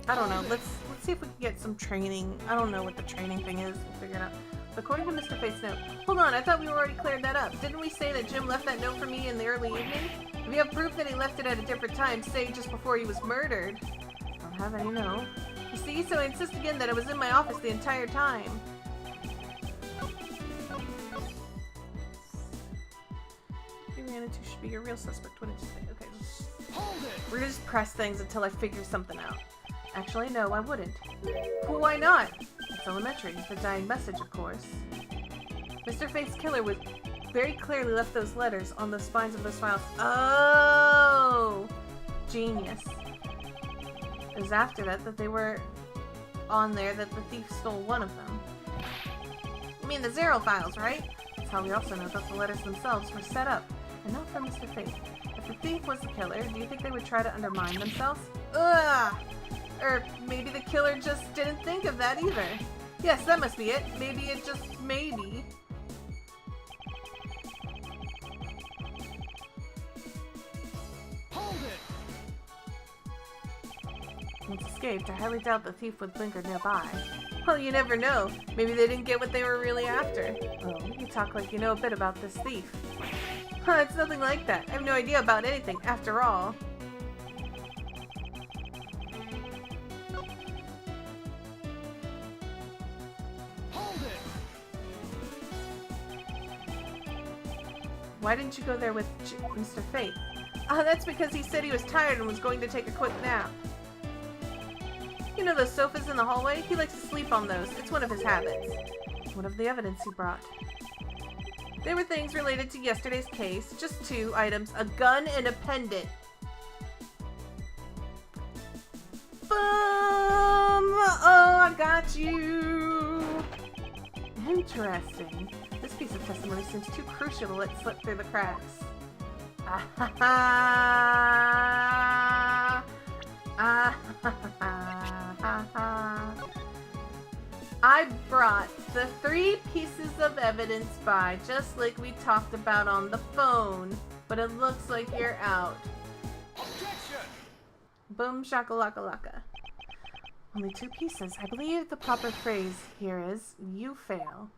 I don't know. Let's see if we can get some training. I don't know what the training thing is. We'll figure it out. According to Mr. Fate's note. Hold on, I thought we already cleared that up. Didn't we say that Jim left that note for me in the early evening? If you have proof that he left it at a different time, say just before he was murdered. I don't have any, no. You see, so I insist again that I was in my office the entire time. You ran into should be your real suspect. What did you say? Okay. Hold it! We're gonna just press things until I figure something out. Actually, no, I wouldn't. Well, why not? It's elementary. The dying message, of course. Mr. Fate's killer was very clearly left those letters on the spines of those files. Oh! Genius. It was after that they were on there that the thief stole one of them. You mean the zero files, right? That's how we also know that the letters themselves were set up, and not for Mr. Fate. If the thief was the killer, do you think they would try to undermine themselves? Ugh! Or maybe the killer just didn't think of that either. Yes, that must be it. Maybe it just maybe. Hold it! Once escaped, I highly doubt the thief would linger nearby. Well, you never know. Maybe they didn't get what they were really after. Oh, you talk like you know a bit about this thief. Huh, it's nothing like that. I have no idea about anything, after all. Why didn't you go there with Mr. Fate? That's because he said he was tired and was going to take a quick nap. You know those sofas in the hallway? He likes to sleep on those. It's one of his habits. What of the evidence he brought? There were things related to yesterday's case. Just 2 items. A gun and a pendant. Boom! Oh, I got you! Interesting. This piece of testimony seems too crucial to let slip through the cracks. Ah ha ha! Ah ha ha ha! I brought the 3 pieces of evidence by, just like we talked about on the phone, but it looks like you're out. Objection! Boom shakalaka laka. Only 2 pieces. I believe the proper phrase here is, you fail.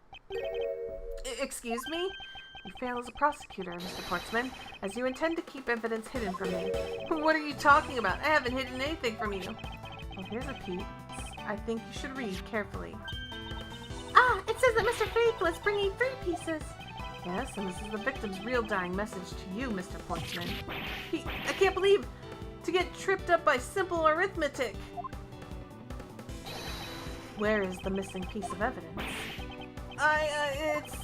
Excuse me? You fail as a prosecutor, Mr. Portsman, as you intend to keep evidence hidden from me. What are you talking about? I haven't hidden anything from you. Well, here's a piece. I think you should read carefully. Ah, it says that Mr. Fate was bringing 3 pieces. Yes, and this is the victim's real dying message to you, Mr. Portsman. I can't believe to get tripped up by simple arithmetic. Where is the missing piece of evidence? It's...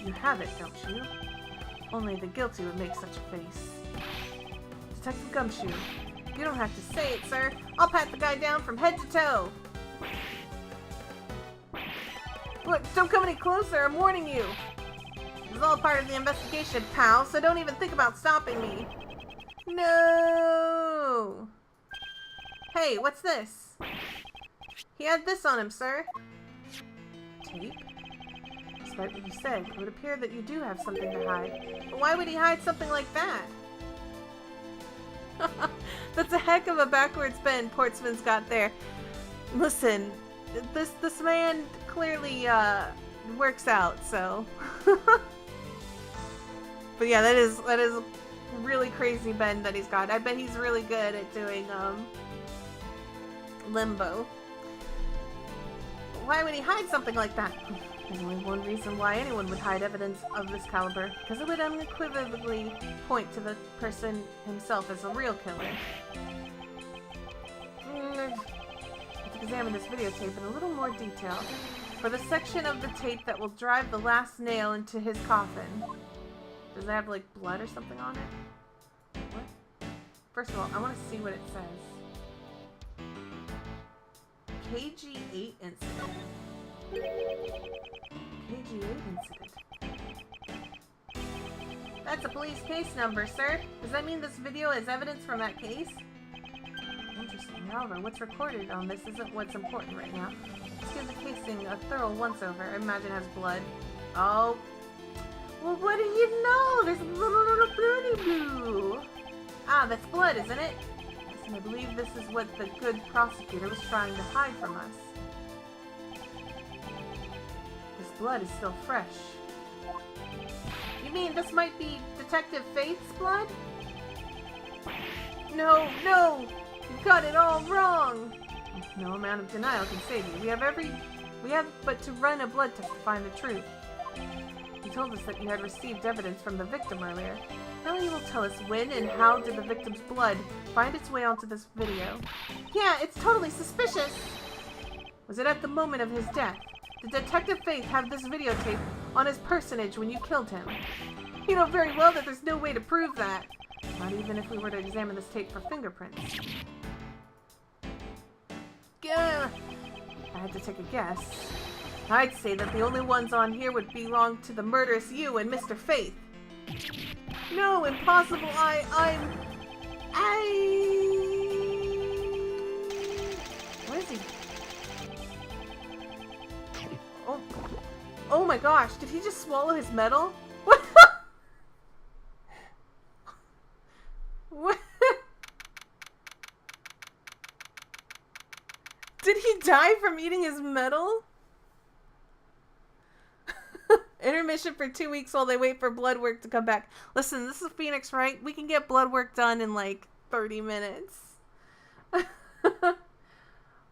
You have it, don't you? Only the guilty would make such a face. Detective Gumshoe, You don't have to say it, sir. I'll pat the guy down from head to toe. Look, don't come any closer, I'm warning you. This is all part of the investigation, pal, so don't even think about stopping me. No! Hey, what's this? He had this on him, sir. Tape? Despite what you said, it would appear that you do have something to hide. But why would he hide something like that? That's a heck of a backwards bend Portsman's got there. Listen, this man clearly works out, so. But yeah, that is a really crazy bend that he's got. I bet he's really good at doing limbo. Why would he hide something like that? There's only one reason why anyone would hide evidence of this caliber, because it would unequivocally point to the person himself as a real killer. Let's examine this videotape in a little more detail. For the section of the tape that will drive the last nail into his coffin. Does it have, like, blood or something on it? What? First of all, I want to see what it says. KG8 incident. KG8 incident. That's a police case number, sir. Does that mean this video is evidence from that case? Interesting. However, what's recorded on this isn't what's important right now. Let's give the casing a thorough once-over. I imagine it has blood. Oh. Well, what do you know? There's a little bloody blue. Ah, that's blood, isn't it? Yes, and I believe this is what the good prosecutor was trying to hide from us. This blood is still fresh. You mean this might be Detective Faith's blood? No, no! You got it all wrong! No amount of denial can save you. We have but to run a blood test to find the truth. You told us that you had received evidence from the victim earlier. Now you will tell us when and how did the victim's blood find its way onto this video. Yeah, it's totally suspicious! Was it at the moment of his death? Did Detective Faith have this videotape on his personage when you killed him? You know very well that there's no way to prove that. Not even if we were to examine this tape for fingerprints. Gah! I had to take a guess. I'd say that the only ones on here would belong to the murderous you and Mr. Faith. No, impossible. What is he? Oh my gosh, did he just swallow his medal? What? What? Did he die from eating his medal? Intermission for 2 weeks while they wait for blood work to come back. Listen, this is Phoenix, right? We can get blood work done in like 30 minutes.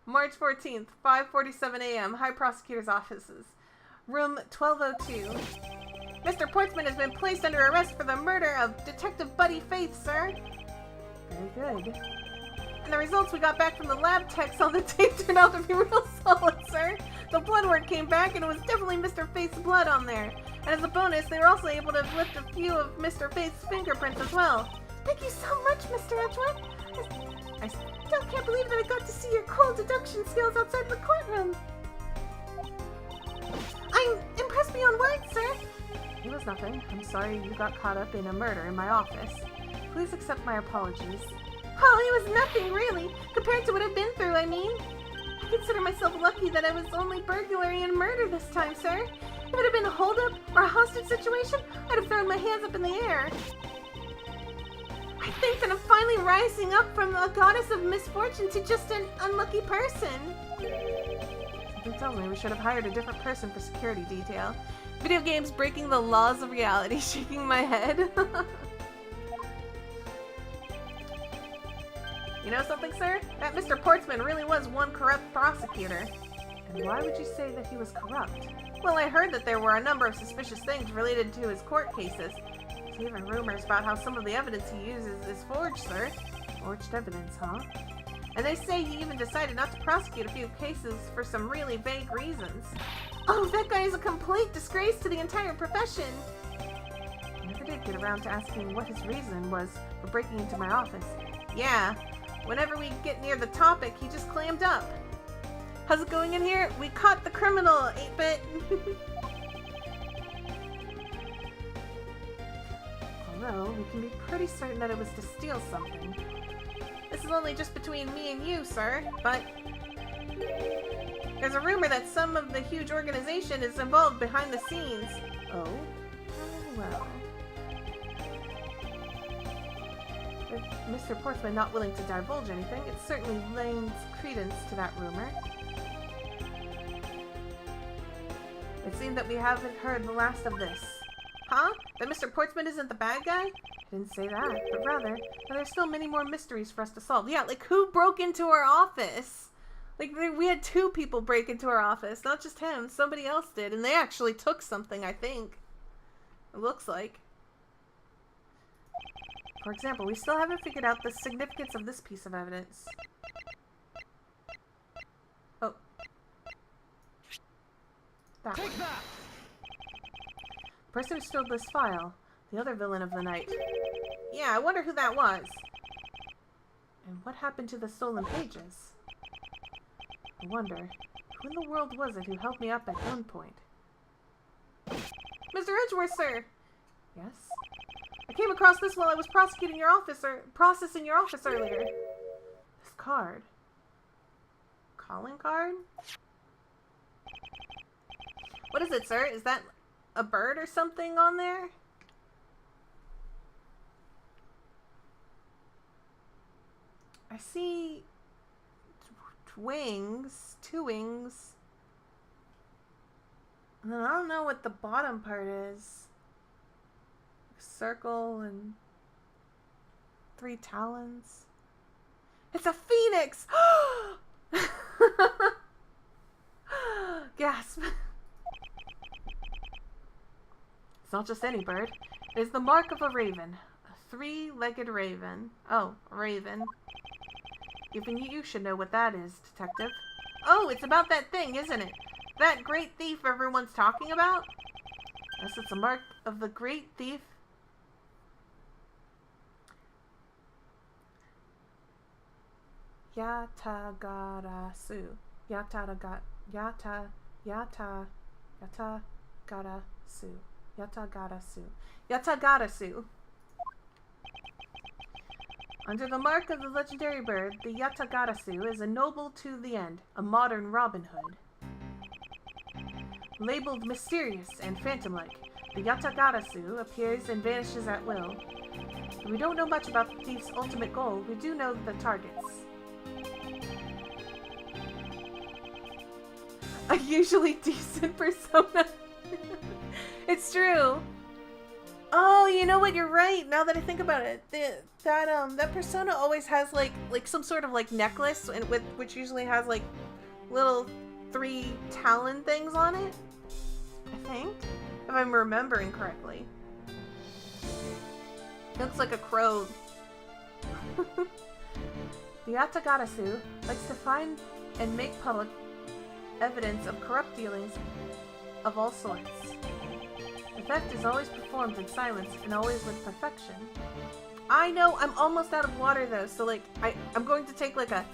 March 14th, 5:47 a.m. High Prosecutor's Offices. Room 1202. Mr. Portsman has been placed under arrest for the murder of Detective Buddy Faith, sir. Very good. And the results we got back from the lab techs on the tape turned out to be real solid, sir. The blood work came back and it was definitely Mr. Faith's blood on there. And as a bonus, they were also able to lift a few of Mr. Faith's fingerprints as well. Thank you so much, Mr. Edgewood. I still can't believe that I got to see your cool deduction skills outside the courtroom. I'm impressed beyond words, sir. It was nothing. I'm sorry you got caught up in a murder in my office. Please accept my apologies. Oh, it was nothing, really, compared to what I've been through, I mean. I consider myself lucky that I was only burglary and murder this time, sir. If it had been a holdup or a hostage situation, I'd have thrown my hands up in the air. I think that I'm finally rising up from a goddess of misfortune to just an unlucky person. Something tells me we should have hired a different person for security detail. Video games breaking the laws of reality, shaking my head. You know something, sir? That Mr. Portsman really was one corrupt prosecutor. And why would you say that he was corrupt? Well, I heard that there were a number of suspicious things related to his court cases. There's even rumors about how some of the evidence he uses is forged, sir. Forged evidence, huh? And they say he even decided not to prosecute a few cases for some really vague reasons. Oh, that guy is a complete disgrace to the entire profession! I never did get around to asking what his reason was for breaking into my office. Yeah, Whenever we get near the topic, he just clammed up. How's it going in here? We caught the criminal, 8-bit! Although, we can be pretty certain that it was to steal something. This is only just between me and you, sir, but there's a rumor that some of the huge organization is involved behind the scenes. Oh? Well. With Mr. Portsman not willing to divulge anything, it certainly lends credence to that rumor. It seems that we haven't heard the last of this. Huh? That Mr. Portsman isn't the bad guy? I didn't say that, but rather, that there's still many more mysteries for us to solve. Yeah, like, who broke into our office? Like, we had 2 people break into our office, not just him. Somebody else did, and they actually took something, I think. It looks like. For example, we still haven't figured out the significance of this piece of evidence. Oh. That one. Take that! The person who stole this file, the other villain of the night. Yeah, I wonder who that was. And what happened to the stolen pages? I wonder, who in the world was it who held me up at gunpoint? Mr. Edgeworth, sir! Yes? I came across this while I was processing your office earlier. This card. Calling card? What is it, sir? Is that a bird or something on there? I see wings, 2 wings. And then I don't know what the bottom part is. Circle and 3 talons. It's a phoenix! Gasp. It's not just any bird. It is the mark of a raven. A 3-legged raven. Oh, a raven. Even you should know what that is, detective. Oh, it's about that thing, isn't it? That great thief everyone's talking about? Yes, it's a mark of the great thief. Yatagarasu. Yatagarasu. Yatagarasu. Under the mark of the legendary bird, the Yatagarasu is a noble to the end, a modern Robin Hood. Labeled mysterious and phantom-like, the Yatagarasu appears and vanishes at will. We don't know much about the thief's ultimate goal, we do know the targets. A usually decent persona. It's true. Oh, you know what? You're right. Now that I think about it, that persona always has like some sort of like necklace, and which usually has like little 3 talon things on it. I think, if I'm remembering correctly. It looks like a crow. The Yatagarasu likes to find and make public evidence of corrupt dealings of all sorts. The theft is always performed in silence and always with perfection. I know, I'm almost out of water though, so like I'm going to take like a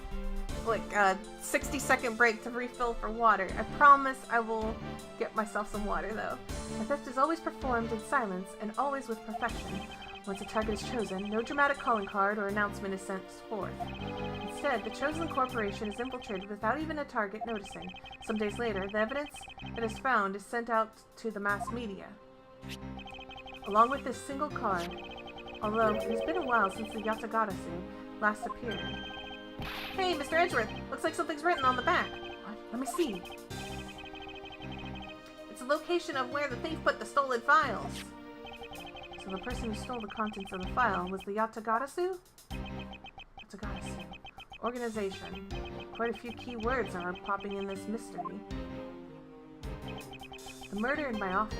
60-second break to refill for water. I promise I will get myself some water though. The theft is always performed in silence and always with perfection. Once a target is chosen, no dramatic calling card or announcement is sent forth. Instead, the chosen corporation is infiltrated without even a target noticing. Some days later, the evidence that is found is sent out to the mass media. Along with this single card, although it has been a while since the Yatagarasu last appeared. Hey, Mr. Edgeworth! Looks like something's written on the back. What? Let me see. It's a location of where the thief put the stolen files. So the person who stole the contents of the file was the Yatagarasu? Yatagarasu. Organization. Quite a few key words are popping in this mystery. The murder in my office.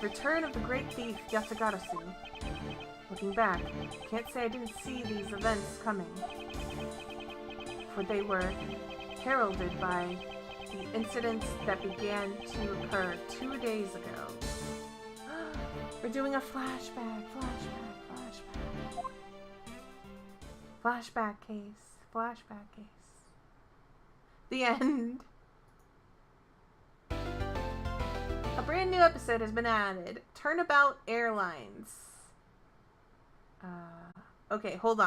Return of the great thief Yatagarasu. Looking back, can't say I didn't see these events coming. For they were heralded by the incidents that began to occur 2 days ago. We're doing a flashback. Flashback case. Flashback case. The end. A brand new episode has been added. Turnabout Airlines. Okay, hold on.